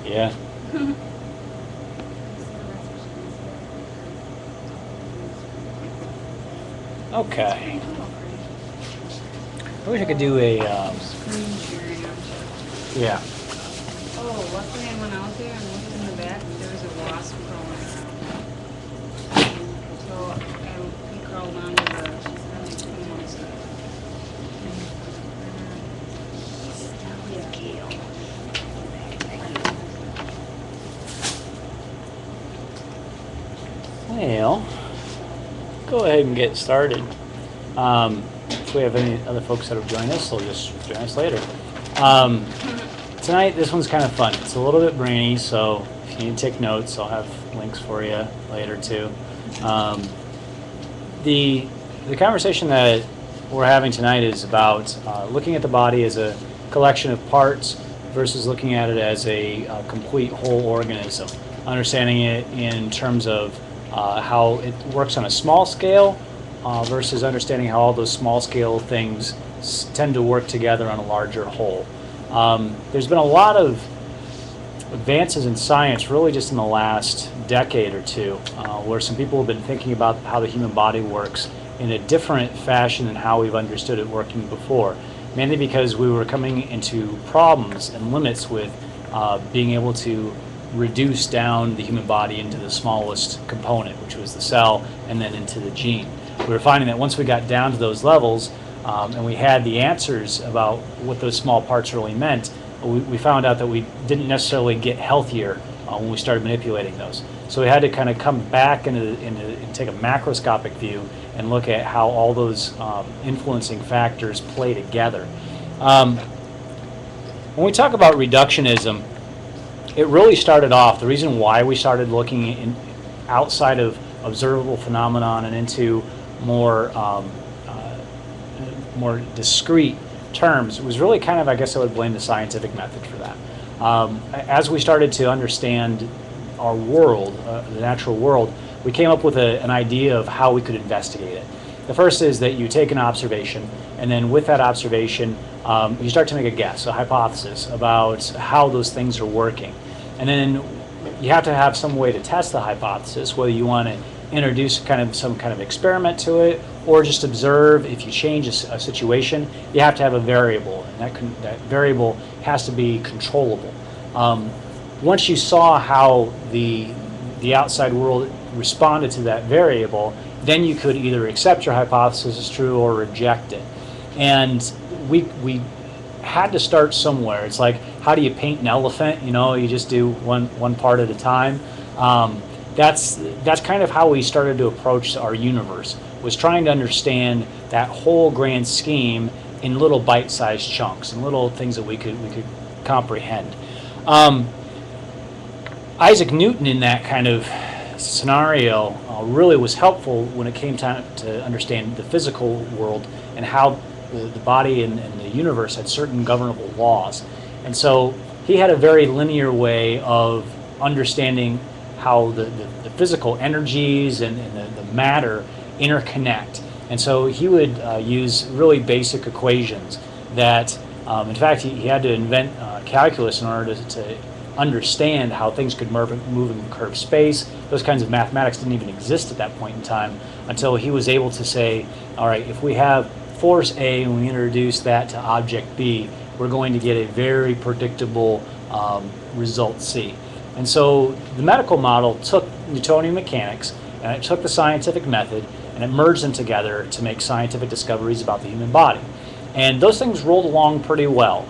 Yeah. Okay. I wish I could do a, Screen sharing, I'm sure. yeah. Oh, luckily I went out there and looked in the back, there was a wasp crawling around. So he crawled onto the one side. Well, go ahead and get started. If we have any other folks that have joined us, they'll just join us later. Tonight, this one's kind of fun. It's a little bit brainy, so if you need to take notes, I'll have links for you later too. The conversation that we're having tonight is about looking at the body as a collection of parts versus looking at it as a complete whole organism. Understanding it in terms of how it works on a small scale versus understanding how all those small scale things tend to work together on a larger whole. There's been a lot of advances in science really just in the last decade or two where some people have been thinking about how the human body works in a different fashion than how we've understood it working before, mainly because we were coming into problems and limits with being able to reduce down the human body into the smallest component, which was the cell, and then into the gene. We were finding that once we got down to those levels and we had the answers about what those small parts really meant, we found out that we didn't necessarily get healthier when we started manipulating those. So we had to kind of come back and take a macroscopic view and look at how all those influencing factors play together. When we talk about reductionism, it really started off, the reason why we started looking outside of observable phenomenon and into more discrete terms was really kind of, I guess I would blame the scientific method for that. As we started to understand our world, the natural world, we came up with an idea of how we could investigate it. The first is that you take an observation, and then with that observation, you start to make a guess, a hypothesis about how those things are working. And then you have to have some way to test the hypothesis, whether you want to introduce some kind of experiment to it, or just observe. If you change a situation, you have to have a variable, and that variable has to be controllable. Once you saw how the outside world responded to that variable, then you could either accept your hypothesis as true or reject it. And we had to start somewhere. It's like, how do you paint an elephant? You just do one part at a time. That's kind of how we started to approach our universe, was trying to understand that whole grand scheme in little bite-sized chunks and little things that we could comprehend. Isaac Newton in that kind of scenario really was helpful when it came time to understand the physical world and how the body and the universe had certain governable laws. And so he had a very linear way of understanding how the physical energies and the matter interconnect. And so he would use really basic equations that, in fact, he had to invent calculus in order to understand how things could move in curved space. Those kinds of mathematics didn't even exist at that point in time until he was able to say, all right, if we have force A and we introduce that to object B, we're going to get a very predictable result C. And so the medical model took Newtonian mechanics and it took the scientific method and it merged them together to make scientific discoveries about the human body. And those things rolled along pretty well.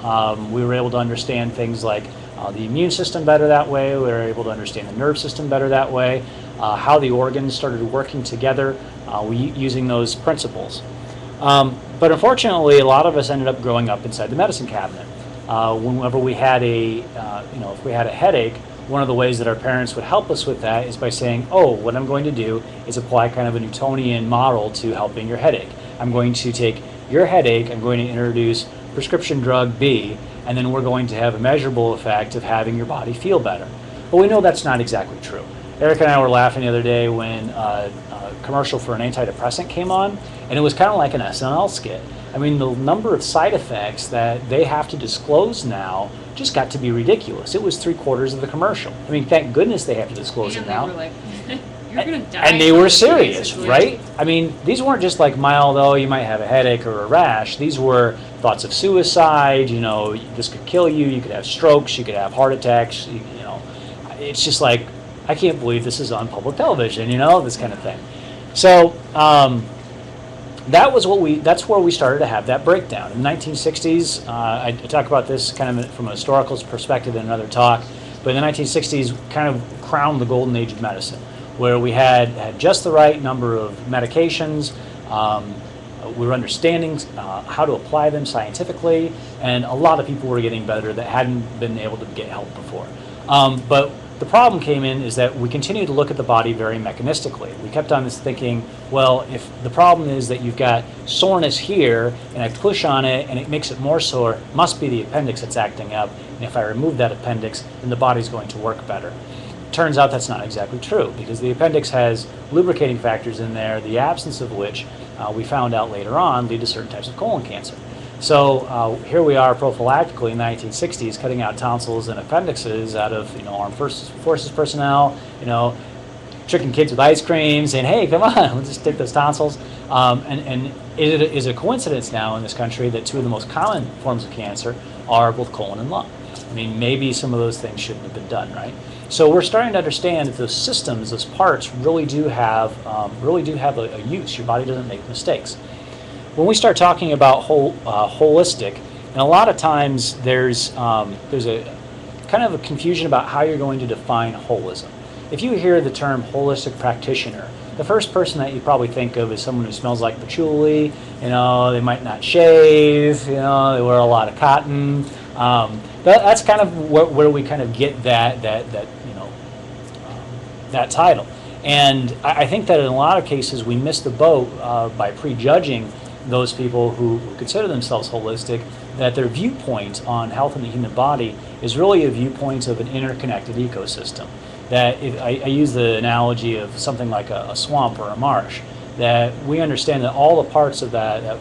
We were able to understand things like the immune system better that way. We were able to understand the nerve system better that way. How the organs started working together using those principles. But unfortunately, a lot of us ended up growing up inside the medicine cabinet. Whenever we had if we had a headache, one of the ways that our parents would help us with that is by saying, oh, what I'm going to do is apply kind of a Newtonian model to helping your headache. I'm going to take your headache, I'm going to introduce prescription drug B, and then we're going to have a measurable effect of having your body feel better. But we know that's not exactly true. Eric and I were laughing the other day when a commercial for an antidepressant came on, and it was kind of like an SNL skit. I mean, the number of side effects that they have to disclose now just got to be ridiculous. It was 3/4 of the commercial. I mean, thank goodness they have to disclose it And now. they were like, you're going to die. And they from were this, serious, basically. right? I mean, these weren't just like mild, oh, you might have a headache or a rash. These were thoughts of suicide, you know, this could kill you, you could have strokes, you could have heart attacks, you know. It's just like, I can't believe this is on public television, you know, this kind of thing. So, that's where we started to have that breakdown. In the 1960s, I talk about this kind of from a historical perspective in another talk, but in the 1960s kind of crowned the golden age of medicine, where we had just the right number of medications, we were understanding how to apply them scientifically, and a lot of people were getting better that hadn't been able to get help before. But the problem came in is that we continued to look at the body very mechanistically. We kept on this thinking, well, if the problem is that you've got soreness here, and I push on it and it makes it more sore, it must be the appendix that's acting up, and if I remove that appendix, then the body's going to work better. Turns out that's not exactly true, because the appendix has lubricating factors in there, the absence of which we found out later on lead to certain types of colon cancer. So here we are prophylactically in the 1960s cutting out tonsils and appendixes out of armed forces personnel, tricking kids with ice cream, saying, hey, come on, let's just take those tonsils. And it is a coincidence now in this country that two of the most common forms of cancer are both colon and lung. I mean, maybe some of those things shouldn't have been done, right? So we're starting to understand that those systems, those parts, really do have a use. Your body doesn't make mistakes. When we start talking about holistic, and a lot of times there's a kind of a confusion about how you're going to define holism. If you hear the term holistic practitioner, the first person that you probably think of is someone who smells like patchouli. They might not shave. They wear a lot of cotton. That's kind of where we kind of get that title. And I think that in a lot of cases we miss the boat by prejudging those people who consider themselves holistic, that their viewpoint on health in the human body is really a viewpoint of an interconnected ecosystem. That if I use the analogy of something like a swamp or a marsh, that we understand that all the parts of that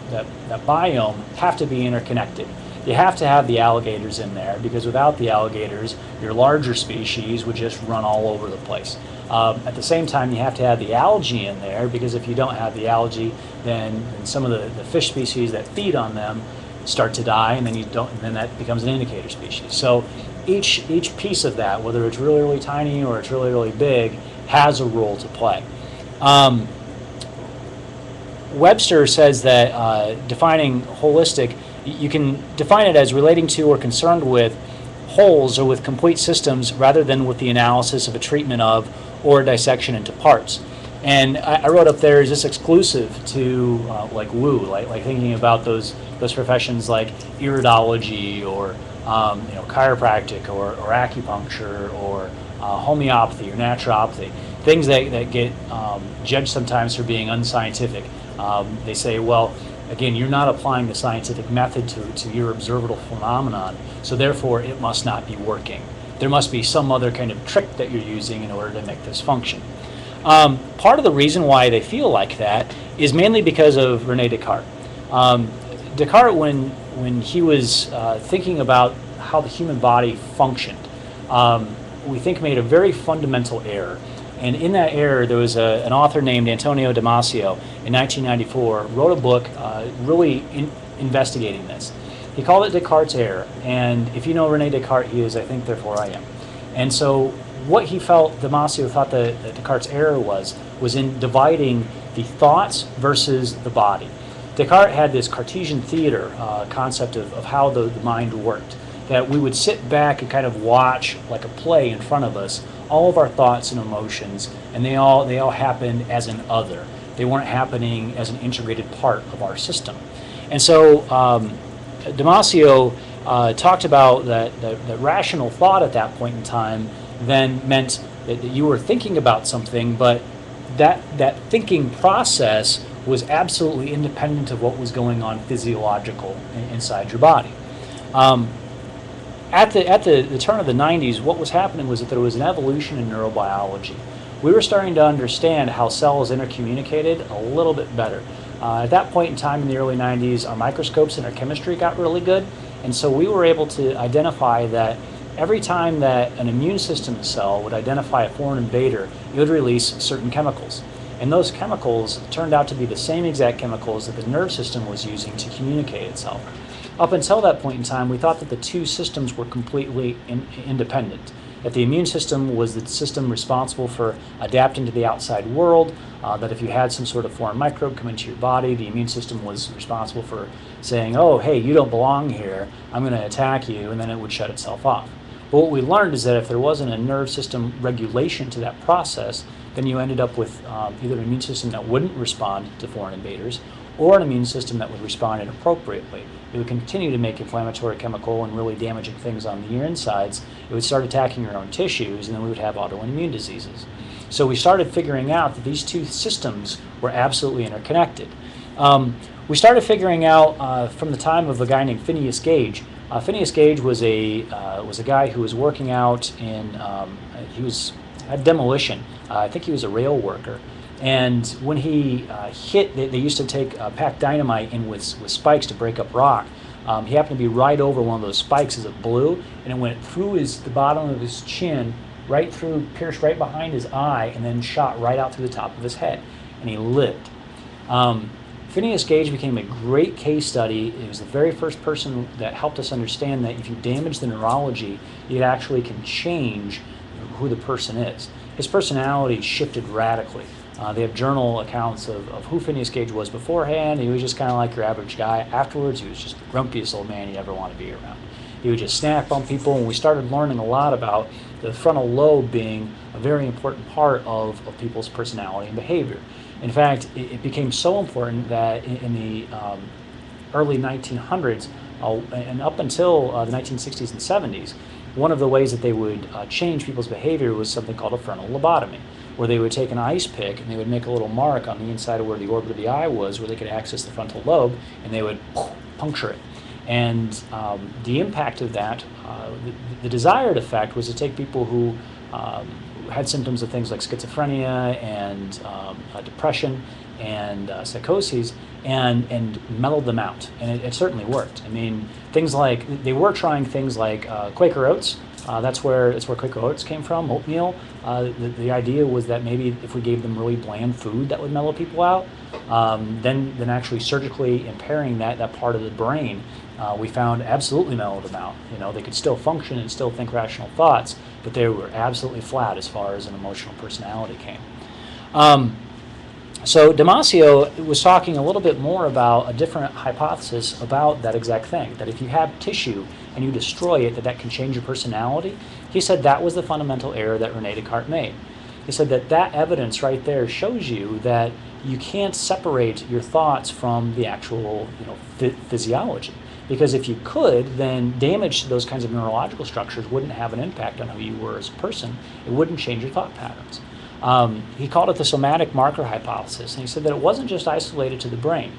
biome have to be interconnected. You have to have the alligators in there, because without the alligators, your larger species would just run all over the place. At the same time, you have to have the algae in there, because if you don't have the algae, then some of the fish species that feed on them start to die, and then that becomes an indicator species. So each piece of that, whether it's really, really tiny or it's really, really big, has a role to play. Webster says that defining holistic, you can define it as relating to or concerned with wholes or with complete systems, rather than with the analysis of a treatment of or dissection into parts. And I wrote up there, is this exclusive to like woo, like thinking about those professions like iridology or chiropractic or acupuncture or homeopathy or naturopathy, things that get judged sometimes for being unscientific. They say, well, again, you're not applying the scientific method to your observable phenomenon, so therefore it must not be working. There must be some other kind of trick that you're using in order to make this function. Part of the reason why they feel like that is mainly because of René Descartes. Descartes, when he was thinking about how the human body functioned, we think made a very fundamental error. And in that error, there was an author named Antonio DiMaggio in 1994, wrote a book really investigating this. He called it Descartes' error, and if you know René Descartes, he is I think, therefore I am. And so what he felt, DiMaggio thought that Descartes' error was in dividing the thoughts versus the body. Descartes had this Cartesian theater concept of how the mind worked, that we would sit back and kind of watch like a play in front of us, all of our thoughts and emotions, and they all happened as an other. They weren't happening as an integrated part of our system. And so DiMaggio talked about that rational thought at that point in time then meant that you were thinking about something, but that thinking process was absolutely independent of what was going on physiological inside your body. At the turn of the 90s, what was happening was that there was an evolution in neurobiology. We were starting to understand how cells intercommunicated a little bit better. At that point in time in the early 90s, our microscopes and our chemistry got really good, and so we were able to identify that every time that an immune system cell would identify a foreign invader, it would release certain chemicals. And those chemicals turned out to be the same exact chemicals that the nerve system was using to communicate itself. Up until that point in time, we thought that the two systems were completely independent. That the immune system was the system responsible for adapting to the outside world, that if you had some sort of foreign microbe come into your body, the immune system was responsible for saying, oh, hey, you don't belong here, I'm going to attack you, and then it would shut itself off. But what we learned is that if there wasn't a nerve system regulation to that process, then you ended up with either an immune system that wouldn't respond to foreign invaders or an immune system that would respond inappropriately. It would continue to make inflammatory chemical and really damaging things on your insides. It would start attacking your own tissues, and then we would have autoimmune diseases. So we started figuring out that these two systems were absolutely interconnected. We started figuring out from the time of a guy named Phineas Gage. Phineas Gage was a guy who was working out in at demolition. I think he was a rail worker. And when he hit, they used to pack dynamite in with spikes to break up rock. He happened to be right over one of those spikes as it blew, and it went through the bottom of his chin, right through, pierced right behind his eye, and then shot right out through the top of his head. And he lived. Phineas Gage became a great case study. He was the very first person that helped us understand that if you damage the neurology, it actually can change who the person is. His personality shifted radically. They have journal accounts of who Phineas Gage was beforehand. He was just kind of like your average guy. Afterwards, he was just the grumpiest old man you'd ever want to be around. He would just snap on people, and we started learning a lot about the frontal lobe being a very important part of people's personality and behavior. In fact, it became so important that in the early 1900s and up until the 1960s and 70s, one of the ways that they would change people's behavior was something called a frontal lobotomy, where they would take an ice pick and they would make a little mark on the inside of where the orbit of the eye was, where they could access the frontal lobe, and they would puncture it. And the impact of that, the desired effect was to take people who had symptoms of things like schizophrenia and depression and psychoses and mellowed them out. And it certainly worked. I mean, things like, they were trying things like Quaker Oats. That's where Quaker Oats came from, oatmeal. The idea was that maybe if we gave them really bland food that would mellow people out, then actually surgically impairing that part of the brain, we found absolutely mellowed them out. You know, they could still function and still think rational thoughts, but they were absolutely flat as far as an emotional personality came. So DiMaggio was talking a little bit more about a different hypothesis about that exact thing, that if you have tissue and you destroy it, that can change your personality. He said that was the fundamental error that René Descartes made. He said that evidence right there shows you that you can't separate your thoughts from the actual physiology. Because if you could, then damage to those kinds of neurological structures wouldn't have an impact on who you were as a person. It wouldn't change your thought patterns. He called it the somatic marker hypothesis, and he said that it wasn't just isolated to the brain,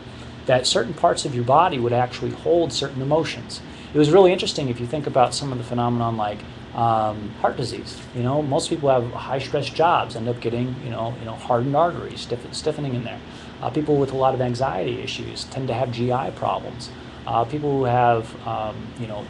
that certain parts of your body would actually hold certain emotions. It was really interesting if you think about some of the phenomenon like heart disease. You know, most people have high-stress jobs end up getting hardened arteries, stiffening in there. People with a lot of anxiety issues tend to have GI problems. People who have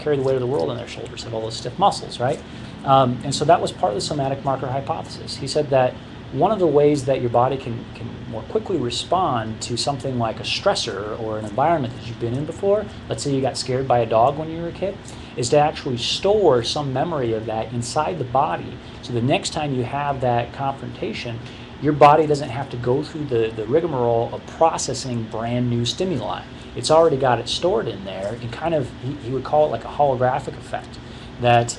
carry the weight of the world on their shoulders have all those stiff muscles, right? And so that was part of the somatic marker hypothesis. He said that one of the ways that your body can more quickly respond to something like a stressor or an environment that you've been in before, let's say you got scared by a dog when you were a kid, is to actually store some memory of that inside the body. So the next time you have that confrontation, your body doesn't have to go through the rigmarole of processing brand new stimuli. It's already got it stored in there, and kind of, he would call it like a holographic effect. That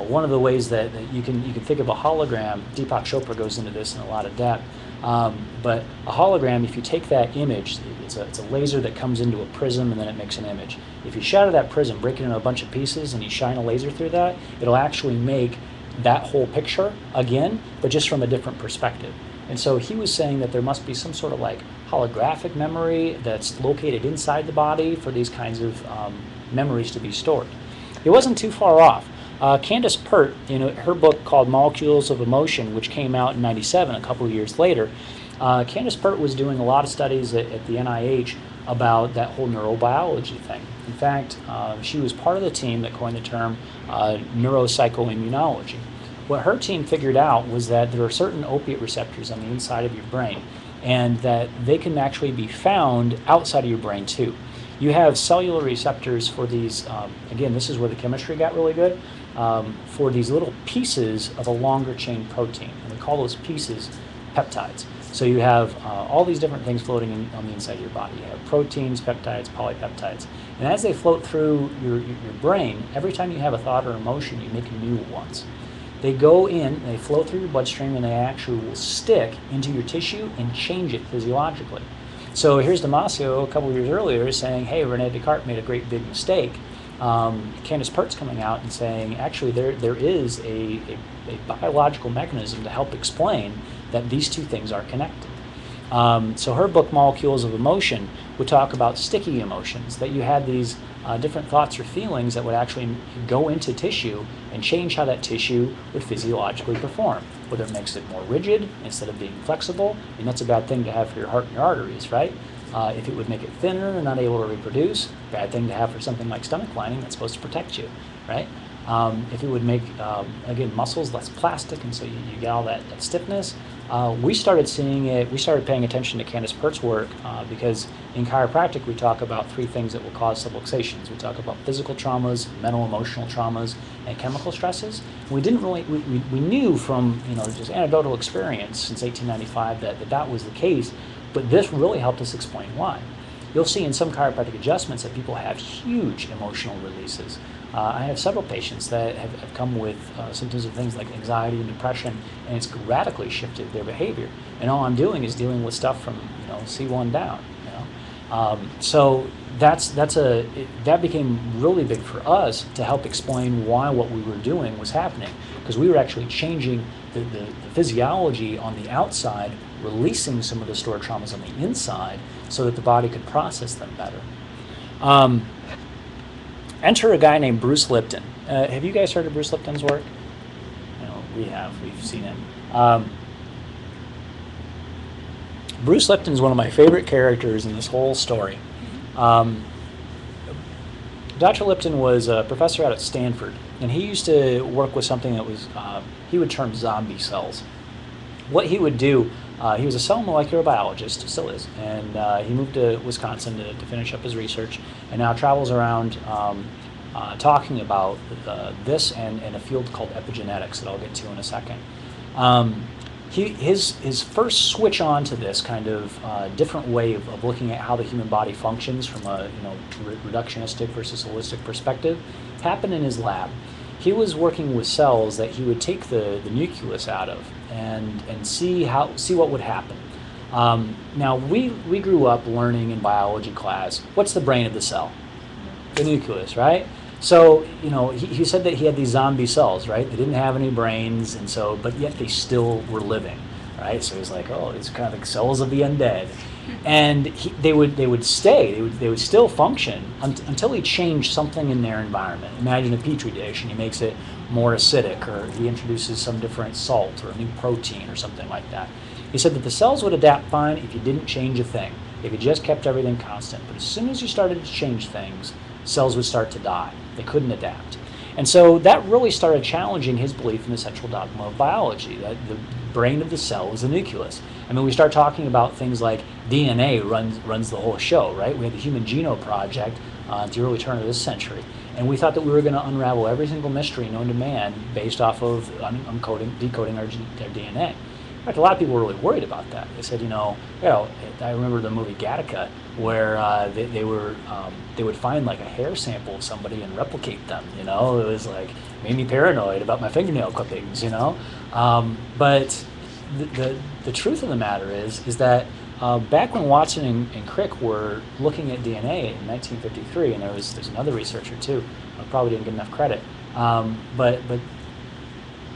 one of the ways that you can think of a hologram, Deepak Chopra goes into this in a lot of depth, but a hologram, if you take that image, it's a laser that comes into a prism and then it makes an image. If you shatter that prism, break it into a bunch of pieces, and you shine a laser through that, it'll actually make that whole picture again, but just from a different perspective. And so he was saying that there must be some sort of like holographic memory that's located inside the body for these kinds of memories to be stored. It wasn't too far off. Candace Burt, her book called Molecules of Emotion, which came out in '97, a couple of years later, Candace Burt was doing a lot of studies at the NIH about that whole neurobiology thing. In fact, she was part of the team that coined the term neuropsychoimmunology. What her team figured out was that there are certain opiate receptors on the inside of your brain, and that they can actually be found outside of your brain too. You have cellular receptors for these, again, this is where the chemistry got really good, for these little pieces of a longer chain protein, and we call those pieces peptides. So you have all these different things floating on the inside of your body. You have proteins, peptides, polypeptides. And as they float through your brain, every time you have a thought or emotion, you make new ones. They go in, they flow through your bloodstream, and they actually will stick into your tissue and change it physiologically. So here's DiMaggio a couple of years earlier saying, hey, Rene Descartes made a great big mistake. Candace Burt's coming out and saying, actually, there is a biological mechanism to help explain that these two things are connected. So her book, Molecules of Emotion, would talk about sticky emotions, that you had these different thoughts or feelings that would actually go into tissue and change how that tissue would physiologically perform, whether it makes it more rigid instead of being flexible, and that's a bad thing to have for your heart and your arteries, right? If it would make it thinner and not able to reproduce, bad thing to have for something like stomach lining that's supposed to protect you, right? If it would make, again, muscles less plastic, and so you get all that stiffness. We started seeing it, we started paying attention to Candace Burt's work because in chiropractic we talk about three things that will cause subluxations. We talk about physical traumas, mental emotional traumas, and chemical stresses. We didn't really, we knew from just anecdotal experience since 1895 that was the case, but this really helped us explain why. You'll see in some chiropractic adjustments that people have huge emotional releases. I have several patients that have come with symptoms of things like anxiety and depression, and it's radically shifted their behavior. And all I'm doing is dealing with stuff from C1 down. So that became really big for us to help explain why what we were doing was happening, because we were actually changing the physiology on the outside, releasing some of the stored traumas on the inside, so that the body could process them better. Enter a guy named Bruce Lipton. Have you guys heard of Bruce Lipton's work? We have. We've seen him. Bruce Lipton's one of my favorite characters in this whole story. Dr. Lipton was a professor out at Stanford, and he used to work with something that was, he would term zombie cells. What he would do, he was a cell molecular biologist, still is, and he moved to Wisconsin to finish up his research, and now travels around talking about this and a field called epigenetics that I'll get to in a second. His first switch on to this kind of different way of looking at how the human body functions from a reductionistic versus holistic perspective happened in his lab. He was working with cells that he would take the nucleus out of and see what would happen. Now we grew up learning in biology class, what's the brain of the cell? The nucleus, right? So, he said that he had these zombie cells, right? They didn't have any brains, and so, but yet they still were living, right? So he's like, oh, it's kind of like cells of the undead. And they would stay, they would still function until he changed something in their environment. Imagine a petri dish, and he makes it more acidic, or he introduces some different salt or a new protein or something like that. He said that the cells would adapt fine if you didn't change a thing, if you just kept everything constant. But as soon as you started to change things, cells would start to die. They couldn't adapt. And so that really started challenging his belief in the central dogma of biology, that the brain of the cell is the nucleus. I mean, we start talking about things like DNA runs the whole show, right? We had the Human Genome Project at the early turn of this century, and we thought that we were going to unravel every single mystery known to man based off of decoding our DNA. In fact, a lot of people were really worried about that. They said, I remember the movie Gattaca, where they would find like a hair sample of somebody and replicate them. It was like made me paranoid about my fingernail clippings. But the truth of the matter is that back when Watson and Crick were looking at DNA in 1953, and there's another researcher too, I probably didn't get enough credit, but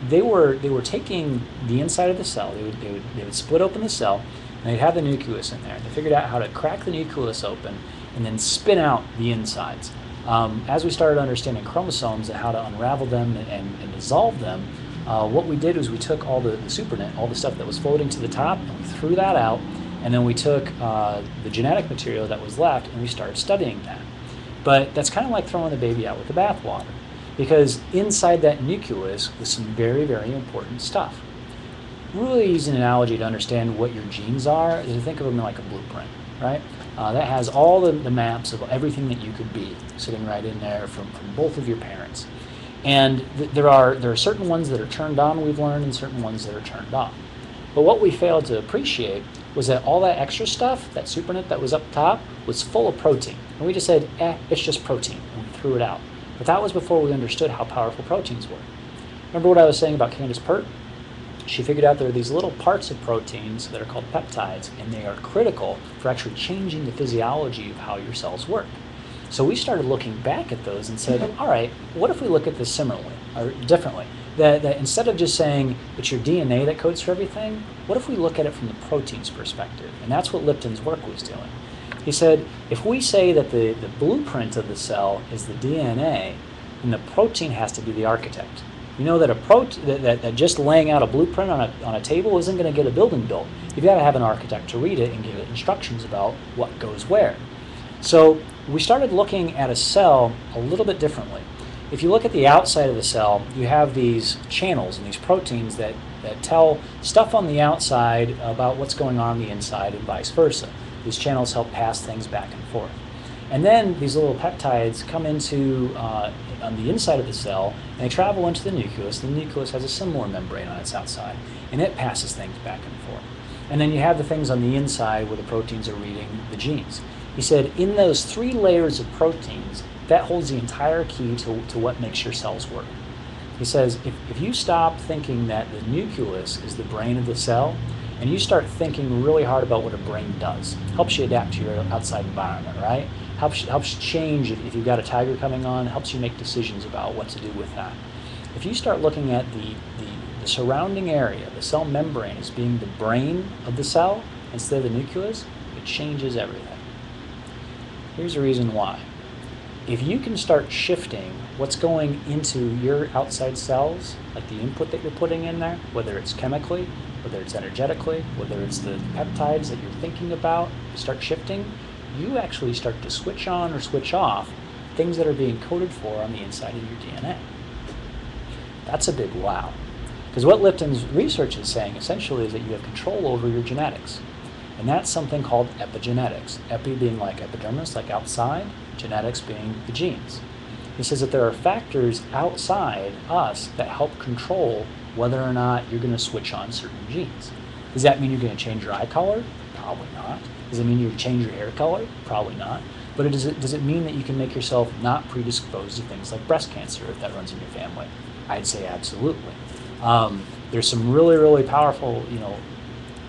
they were taking the inside of the cell. They would split open the cell, and they'd have the nucleus in there. They figured out how to crack the nucleus open and then spin out the insides. As we started understanding chromosomes and how to unravel them and dissolve them, What we did was we took all the supernet, all the stuff that was floating to the top, and we threw that out, and then we took the genetic material that was left, and we started studying that. But that's kind of like throwing the baby out with the bathwater, because inside that nucleus was some very, very important stuff. Really using an analogy to understand what your genes are is to think of them like a blueprint, right? That has all the maps of everything that you could be sitting right in there from both of your parents. And there are certain ones that are turned on, we've learned, and certain ones that are turned off. But what we failed to appreciate was that all that extra stuff, that supernet that was up top, was full of protein. And we just said, it's just protein, and we threw it out. But that was before we understood how powerful proteins were. Remember what I was saying about Candace Burt? She figured out there are these little parts of proteins that are called peptides, and they are critical for actually changing the physiology of how your cells work. So we started looking back at those and said, all right, what if we look at this similarly, or differently? That instead of just saying it's your DNA that codes for everything, what if we look at it from the protein's perspective? And that's what Lipton's work was doing. He said, if we say that the blueprint of the cell is the DNA, then the protein has to be the architect. You know that that just laying out a blueprint on a table isn't going to get a building built. You've got to have an architect to read it and give it instructions about what goes where. So we started looking at a cell a little bit differently. If you look at the outside of the cell, you have these channels and these proteins that tell stuff on the outside about what's going on the inside and vice versa. These channels help pass things back and forth. And then these little peptides come into on the inside of the cell, and they travel into the nucleus. The nucleus has a similar membrane on its outside, and it passes things back and forth. And then you have the things on the inside where the proteins are reading the genes. He said in those 3 layers of proteins, that holds the entire key to what makes your cells work. He says if you stop thinking that the nucleus is the brain of the cell, and you start thinking really hard about what a brain does, helps you adapt to your outside environment, right? Helps change if you've got a tiger coming on, helps you make decisions about what to do with that. If you start looking at the surrounding area, the cell membrane, as being the brain of the cell instead of the nucleus, it changes everything. Here's the reason why. If you can start shifting what's going into your outside cells, like the input that you're putting in there, whether it's chemically, whether it's energetically, whether it's the peptides that you're thinking about, start shifting, you actually start to switch on or switch off things that are being coded for on the inside of your DNA. That's a big wow. Because what Lipton's research is saying essentially is that you have control over your genetics. And that's something called epigenetics. Epi being like epidermis, like outside, genetics being the genes. He says that there are factors outside us that help control whether or not you're going to switch on certain genes. Does that mean you're going to change your eye color? Probably not. Does it mean you change your hair color? Probably not. But does it mean that you can make yourself not predisposed to things like breast cancer if that runs in your family? I'd say absolutely. There's some really, really powerful,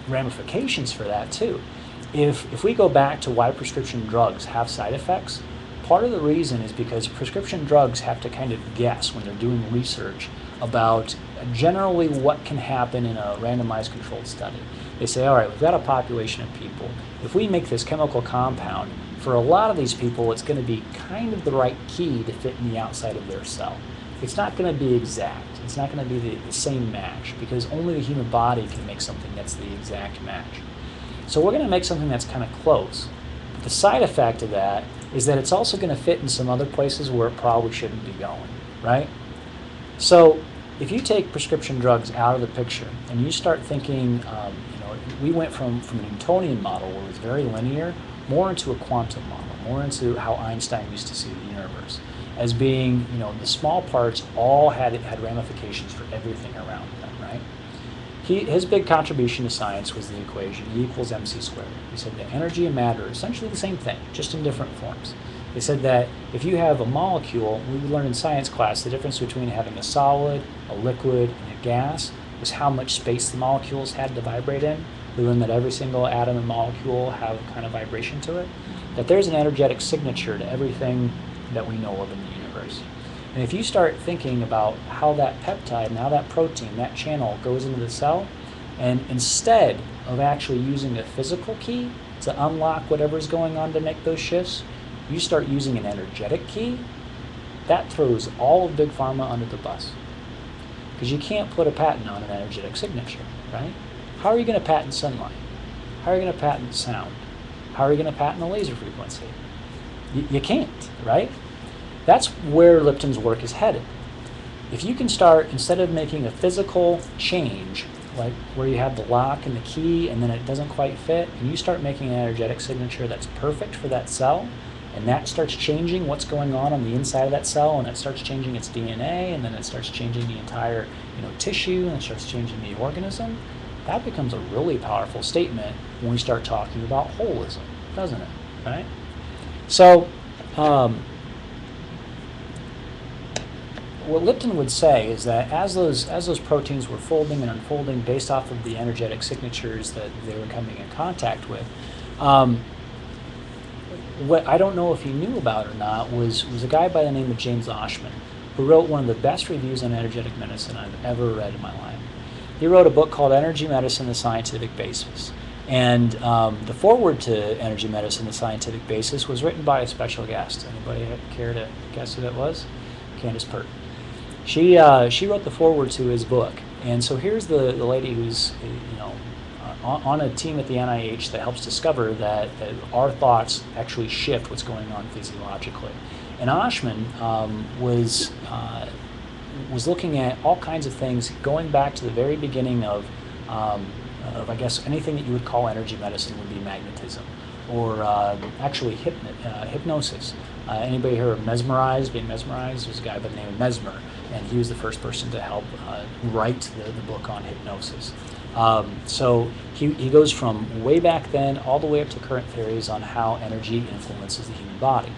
ramifications for that too. If we go back to why prescription drugs have side effects, part of the reason is because prescription drugs have to kind of guess when they're doing research about generally what can happen in a randomized controlled study. They say, all right, we've got a population of people. If we make this chemical compound, for a lot of these people, it's going to be kind of the right key to fit in the outside of their cell. It's not going to be exact. It's not going to be the same match, because only the human body can make something that's the exact match. So we're going to make something that's kind of close. But the side effect of that is that it's also going to fit in some other places where it probably shouldn't be going, right? So if you take prescription drugs out of the picture and you start thinking, we went from a Newtonian model where it was very linear, more into a quantum model, more into how Einstein used to see the universe, as being, the small parts all had ramifications for everything around them, right? His big contribution to science was the equation E equals mc squared. He said that energy and matter are essentially the same thing, just in different forms. They said that if you have a molecule, we learned in science class the difference between having a solid, a liquid, and a gas was how much space the molecules had to vibrate in. We learned that every single atom and molecule have a kind of vibration to it, that there's an energetic signature to everything that we know of in the universe. And if you start thinking about how that peptide and how that protein, that channel goes into the cell, and instead of actually using a physical key to unlock whatever's going on to make those shifts, you start using an energetic key, that throws all of Big Pharma under the bus. because you can't put a patent on an energetic signature, right? How are you going to patent sunlight? How are you going to patent sound? How are you going to patent a laser frequency? You can't, right? That's where Lipton's work is headed. If you can start, instead of making a physical change, like where you have the lock and the key and then it doesn't quite fit, and you start making an energetic signature that's perfect for that cell, and that starts changing what's going on the inside of that cell, and it starts changing its DNA, and then it starts changing the entire tissue, and it starts changing the organism, that becomes a really powerful statement when we start talking about holism, doesn't it? Right? So, what Lipton would say is that as those proteins were folding and unfolding based off of the energetic signatures that they were coming in contact with, what I don't know if he knew about or not was a guy by the name of James Osmond, who wrote one of the best reviews on energetic medicine I've ever read in my life. He wrote a book called Energy Medicine, The Scientific Basis. And the foreword to Energy Medicine, The Scientific Basis was written by a special guest. Anybody care to guess who that was? Candace Burt. She wrote the foreword to his book. And so here's the lady who's on a team at the NIH that helps discover that our thoughts actually shift what's going on physiologically. And Osmond was looking at all kinds of things going back to the very beginning of I guess anything that you would call energy medicine would be magnetism, or actually hypnosis. Anybody heard of being mesmerized? There's a guy by the name of Mesmer, and he was the first person to help write the book on hypnosis. So he goes from way back then all the way up to current theories on how energy influences the human body.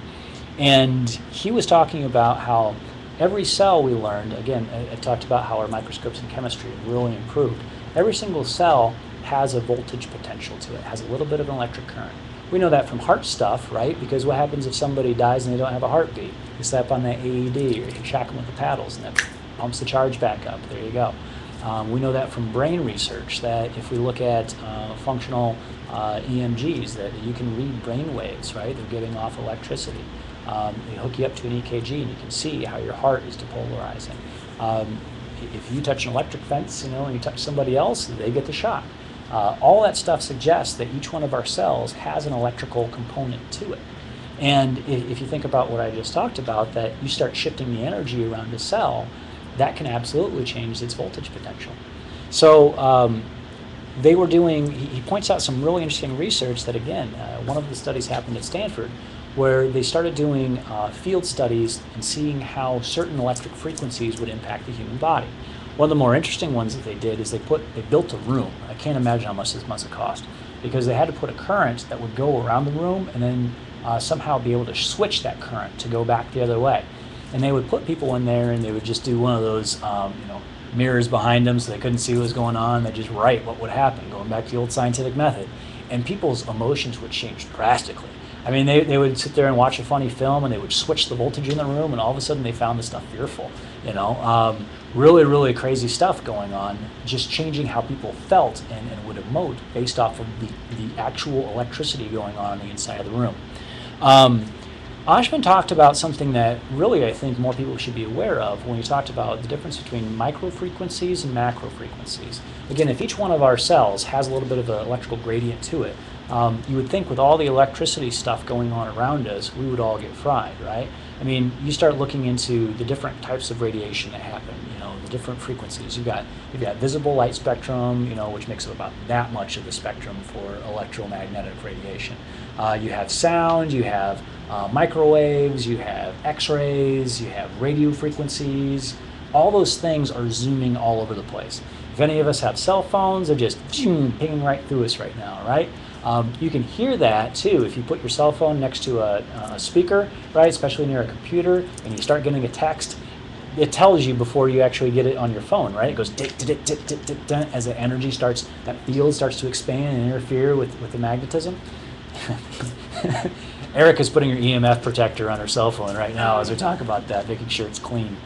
And he was talking about how every cell we learned, again, I talked about how our microscopes and chemistry really improved. Every single cell has a voltage potential to it, has a little bit of an electric current. We know that from heart stuff, right? Because what happens if somebody dies and they don't have a heartbeat? You slap on that AED, or you can shock them with the paddles, and that pumps the charge back up. There you go. We know that from brain research, that if we look at functional EMGs, that you can read brain waves, right? They're giving off electricity. They hook you up to an EKG, and you can see how your heart is depolarizing. If you touch an electric fence, and you touch somebody else, they get the shock. All that stuff suggests that each one of our cells has an electrical component to it. And if you think about what I just talked about, that you start shifting the energy around a cell, that can absolutely change its voltage potential. So they were doing, he points out some really interesting research that, again, one of the studies happened at Stanford, where they started doing field studies and seeing how certain electric frequencies would impact the human body. One of the more interesting ones that they did is they built a room. I can't imagine how much this must have cost, because they had to put a current that would go around the room and then somehow be able to switch that current to go back the other way. And they would put people in there, and they would just do one of those mirrors behind them so they couldn't see what was going on. They just write what would happen, going back to the old scientific method. And people's emotions would change drastically. I mean, they would sit there and watch a funny film, and they would switch the voltage in the room, and all of a sudden they found this stuff fearful. Really, really crazy stuff going on, just changing how people felt and would emote based off of the actual electricity going on the inside of the room. Osmond talked about something that really I think more people should be aware of when he talked about the difference between microfrequencies and macrofrequencies. Again, if each one of our cells has a little bit of an electrical gradient to it, you would think with all the electricity stuff going on around us, we would all get fried, right? I mean, you start looking into the different types of radiation that happen, the different frequencies. You've got visible light spectrum, which makes up about that much of the spectrum for electromagnetic radiation. You have sound, you have microwaves, you have X-rays, you have radio frequencies. All those things are zooming all over the place. If any of us have cell phones, they're just pinging right through us right now, right? You can hear that too if you put your cell phone next to a speaker, right? Especially near a computer, and you start getting a text. It tells you before you actually get it on your phone, right? It goes tick, tick, tick, tick, tick, tick, as the energy starts, that field starts to expand and interfere with the magnetism. Erica's putting her EMF protector on her cell phone right now as we talk about that, making sure it's clean.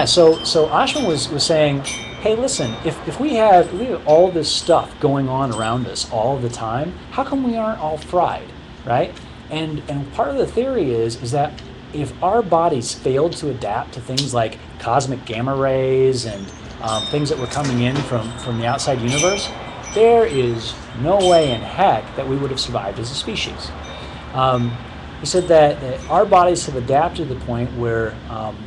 So Osmond was saying, hey, listen, if we have all this stuff going on around us all the time, how come we aren't all fried, right? And part of the theory is that if our bodies failed to adapt to things like cosmic gamma rays and things that were coming in from the outside universe, there is no way in heck that we would have survived as a species. He said that our bodies have adapted to the point where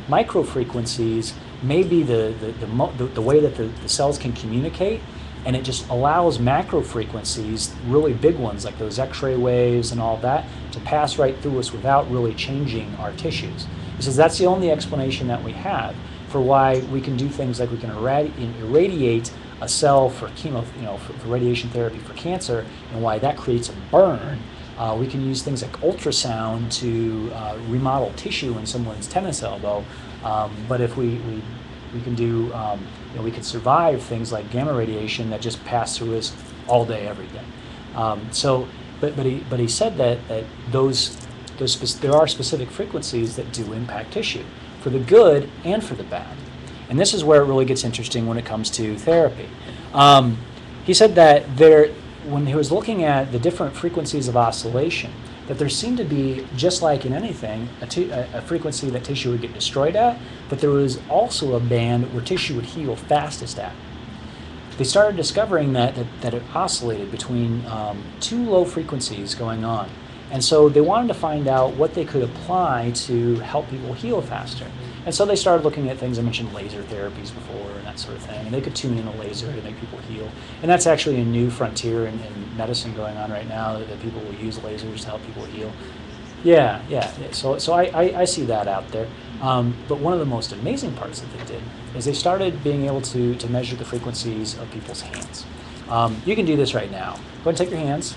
microfrequencies may be the way that the cells can communicate, and it just allows macro frequencies, really big ones like those X-ray waves and all that, to pass right through us without really changing our tissues. He says that's the only explanation that we have for why we can do things like we can irradiate a cell for for radiation therapy for cancer, and why that creates a burn. We can use things like ultrasound to remodel tissue in someone's tennis elbow, but if we can do, we can survive things like gamma radiation that just pass through us all day, every day. But he said that there are specific frequencies that do impact tissue, for the good and for the bad. And this is where it really gets interesting when it comes to therapy. He said that when he was looking at the different frequencies of oscillation, that there seemed to be, just like in anything, a frequency that tissue would get destroyed at, but there was also a band where tissue would heal fastest at. They started discovering that it oscillated between two low frequencies going on. And so they wanted to find out what they could apply to help people heal faster. And so they started looking at things. I mentioned laser therapies before and that sort of thing. And they could tune in a laser to make people heal. And that's actually a new frontier in medicine going on right now, that people will use lasers to help people heal. Yeah. So I see that out there. But one of the most amazing parts that they did is they started being able to measure the frequencies of people's hands. You can do this right now. Go ahead and take your hands,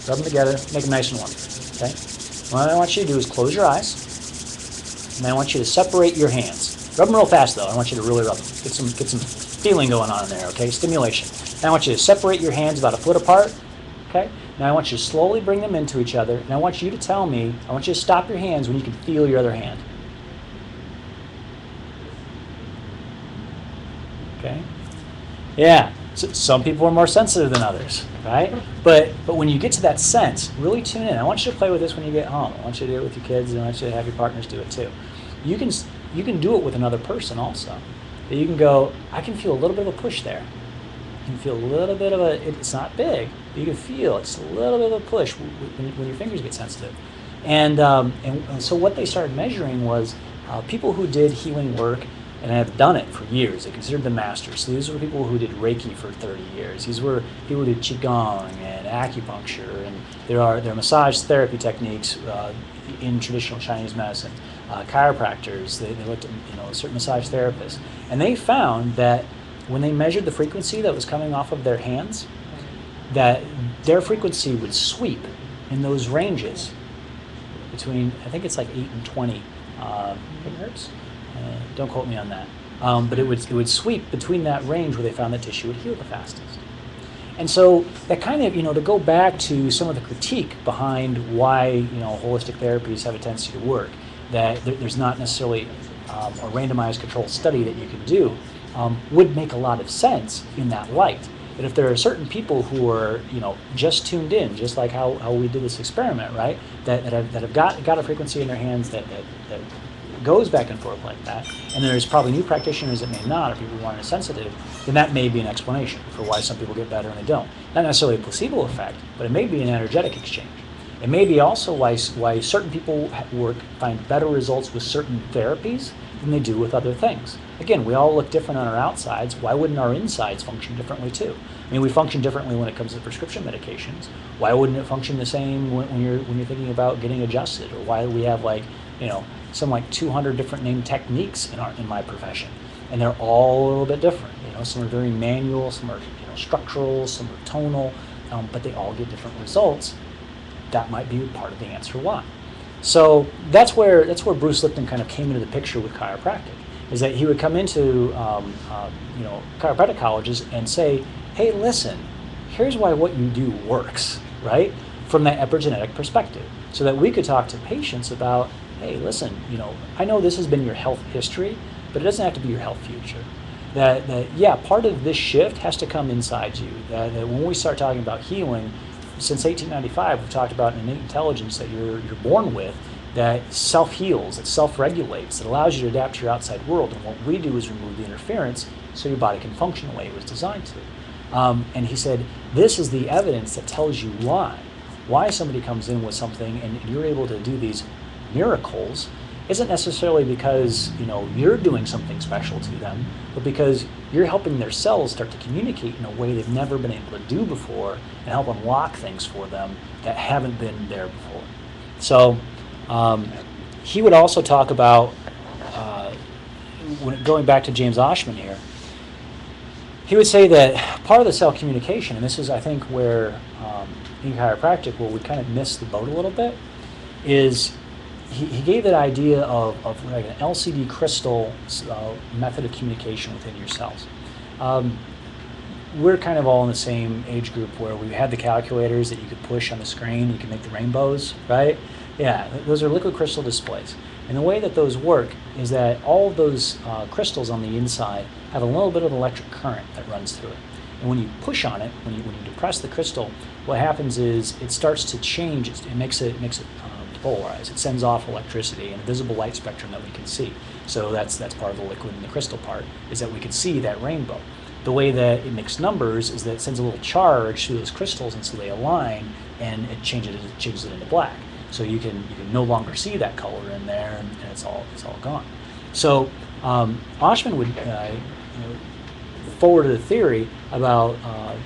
rub them together, make them nice and warm. Okay? What I want you to do is close your eyes, and then I want you to separate your hands. Rub them real fast, though. I want you to really rub them. Get some feeling going on in there, okay? Stimulation. Now I want you to separate your hands about a foot apart, okay? Now I want you to slowly bring them into each other, and I want you to tell me, I want you to stop your hands when you can feel your other hand. Okay? Yeah. So some people are more sensitive than others, right? But when you get to that sense, really tune in. I want you to play with this when you get home. I want you to do it with your kids, and I want you to have your partners do it too. You can do it with another person also. You can go, I can feel a little bit of a push there. You can feel a little bit of it's not big, but you can feel it's a little bit of a push when your fingers get sensitive. And so what they started measuring was people who did healing work and have done it for years. They considered them masters. So these were people who did Reiki for 30 years. These were people who did Qigong and acupuncture, and there are massage therapy techniques in traditional Chinese medicine. Chiropractors, they looked at certain massage therapists, and they found that when they measured the frequency that was coming off of their hands, that their frequency would sweep in those ranges between, I think it's like 8 and 20 megahertz. Don't quote me on that. But it would sweep between that range where they found that tissue would heal the fastest. And so that kind of, to go back to some of the critique behind why, holistic therapies have a tendency to work, that there's not necessarily a randomized controlled study that you can do, would make a lot of sense in that light. But if there are certain people who are, just tuned in, just like how we did this experiment, right, that have got a frequency in their hands that goes back and forth like that, and there's probably new practitioners that may not, or people who aren't as sensitive, then that may be an explanation for why some people get better and they don't. Not necessarily a placebo effect, but it may be an energetic exchange. It may be also why certain people find better results with certain therapies than they do with other things. Again, we all look different on our outsides. Why wouldn't our insides function differently too? I mean, we function differently when it comes to prescription medications. Why wouldn't it function the same when you're thinking about getting adjusted? Or why do we have some 200 different named techniques in my profession, and they're all a little bit different. Some are very manual, some are structural, some are tonal, but they all get different results. That might be part of the answer why. So that's where Bruce Lipton kind of came into the picture with chiropractic, is that he would come into chiropractic colleges and say, hey, listen, here's why what you do works, right? From that epigenetic perspective, so that we could talk to patients about, hey, listen, I know this has been your health history, but it doesn't have to be your health future. That part of this shift has to come inside you. That when we start talking about healing, since 1895, we've talked about an innate intelligence that you're born with, that self-heals, that self-regulates, that allows you to adapt to your outside world. And what we do is remove the interference so your body can function the way it was designed to. And he said, this is the evidence that tells you why somebody comes in with something and you're able to do these miracles isn't necessarily because you're doing something special to them, but because you're helping their cells start to communicate in a way they've never been able to do before and help unlock things for them that haven't been there before. So he would also talk about, going back to James Osmond here, he would say that part of the cell communication, and this is I think where in chiropractic where we kind of miss the boat a little bit, is he gave that idea of like an LCD crystal method of communication within your cells. We're kind of all in the same age group where we had the calculators that you could push on the screen, you can make the rainbows, right? Yeah, those are liquid crystal displays. And the way that those work is that all of those crystals on the inside have a little bit of electric current that runs through it. And when you push on it, when you depress the crystal, what happens is it starts to change. It makes it polarize. It sends off electricity and a visible light spectrum that we can see. So that's part of the liquid and the crystal part, is that we can see that rainbow. The way that it makes numbers is that it sends a little charge through those crystals, and so they align, and it changes it into black. So you can no longer see that color in there, and it's all gone. So Osmond would forward the theory about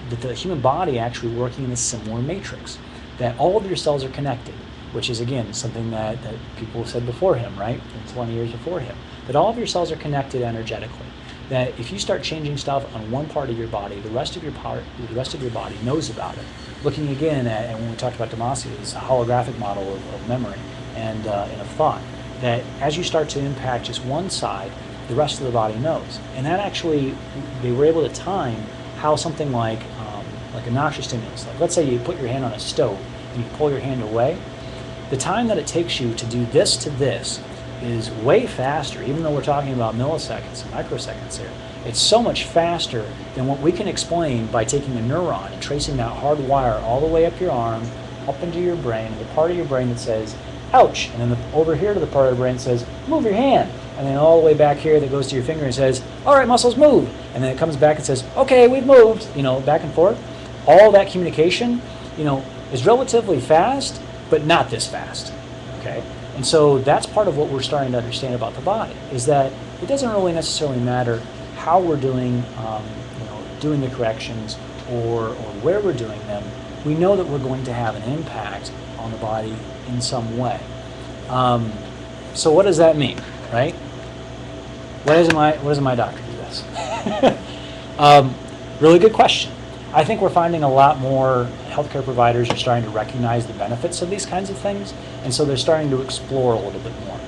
that the human body actually working in a similar matrix, that all of your cells are connected, which is again something that people said before him, right, 20 years before him, that all of your cells are connected energetically. That if you start changing stuff on one part of your body, the rest of your body knows about it. Looking again at, and when we talked about DiMaggio, it's a holographic model of memory and of thought, that as you start to impact just one side, the rest of the body knows. And that actually, they were able to time how something like a noxious stimulus, like let's say you put your hand on a stove and you pull your hand away, the time that it takes you to do this to this is way faster, even though we're talking about milliseconds and microseconds here. It's so much faster than what we can explain by taking a neuron and tracing that hard wire all the way up your arm, up into your brain, the part of your brain that says, ouch, and then over here to the part of the brain that says, move your hand, and then all the way back here that goes to your finger and says, all right, muscles, move, and then it comes back and says, okay, we've moved, back and forth. All that communication, is relatively fast, but not this fast, okay? And so that's part of what we're starting to understand about the body, is that it doesn't really necessarily matter how we're doing, doing the corrections or where we're doing them. We know that we're going to have an impact on the body in some way. So what does that mean, right? Why doesn't my doctor do this? Really good question. I think we're finding a lot more healthcare providers are starting to recognize the benefits of these kinds of things, and so they're starting to explore a little bit more.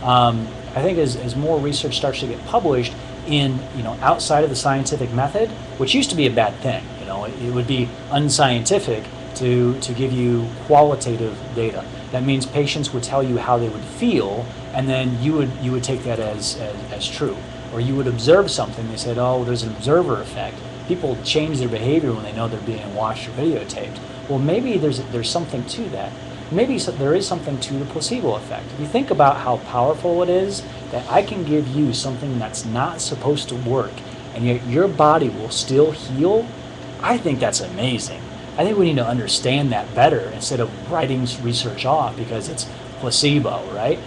I think as more research starts to get published in outside of the scientific method, which used to be a bad thing, it would be unscientific to give you qualitative data. That means patients would tell you how they would feel, and then you would take that as true, or you would observe something. They said, oh, there's an observer effect. People change their behavior when they know they're being watched or videotaped. Well, maybe there's something to that. Maybe there is something to the placebo effect. If you think about how powerful it is that I can give you something that's not supposed to work, and yet your body will still heal, I think that's amazing. I think we need to understand that better instead of writing research off because it's placebo, right?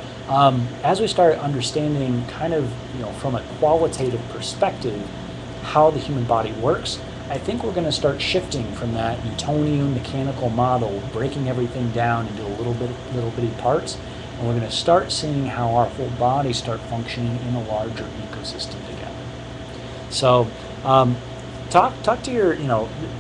As we start understanding kind of, from a qualitative perspective, how the human body works, I think we're going to start shifting from that Newtonian mechanical model, breaking everything down into little bitty parts, and we're going to start seeing how our whole body start functioning in a larger ecosystem together. So, talk to your,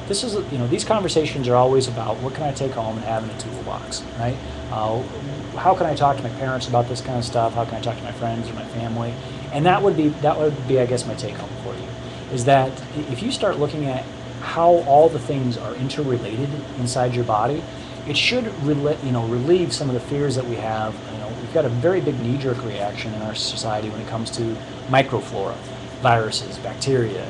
this is, these conversations are always about what can I take home and have in a toolbox, right? How can I talk to my parents about this kind of stuff? How can I talk to my friends or my family? And that would be, I guess, my take home for you. Is that if you start looking at how all the things are interrelated inside your body, it should relieve some of the fears that we have. We've got a very big knee-jerk reaction in our society when it comes to microflora, viruses, bacteria.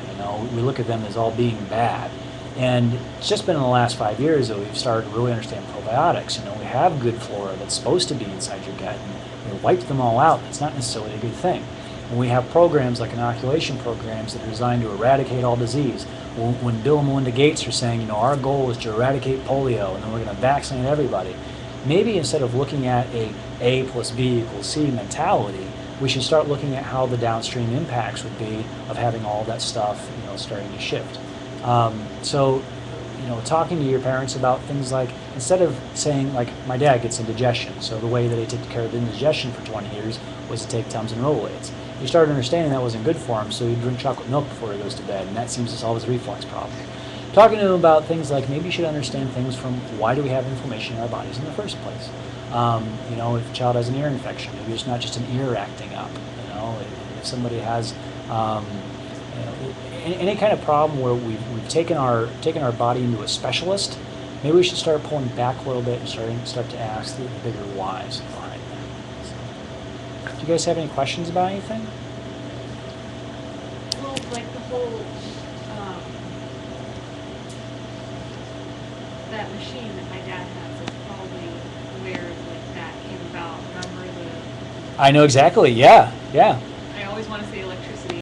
We look at them as all being bad. And it's just been in the last 5 years that we've started to really understand probiotics. We have good flora that's supposed to be inside your gut, and we wipe them all out. That's not necessarily a good thing. And we have programs like inoculation programs that are designed to eradicate all disease. When Bill and Melinda Gates are saying, our goal is to eradicate polio, and then we're going to vaccinate everybody, maybe instead of looking at A plus B equals C mentality, we should start looking at how the downstream impacts would be of having all that stuff, starting to shift. So, talking to your parents about things like, instead of saying, like, my dad gets indigestion, so the way that he took care of indigestion for 20 years was to take Tums and Rolaids. He started understanding that wasn't good for him, so he'd drink chocolate milk before he goes to bed, and that seems to solve his reflux problem. Talking to him about things like, maybe you should understand things from why do we have inflammation in our bodies in the first place. If a child has an ear infection, maybe it's not just an ear acting up. If somebody has any kind of problem where we've taken our body into a specialist, maybe we should start pulling back a little bit and start to ask the bigger whys behind that. So, do you guys have any questions about anything? Well, like the whole, that machine that my dad has is probably where like that came about. Remember I know exactly. Yeah. I always want to say electricity.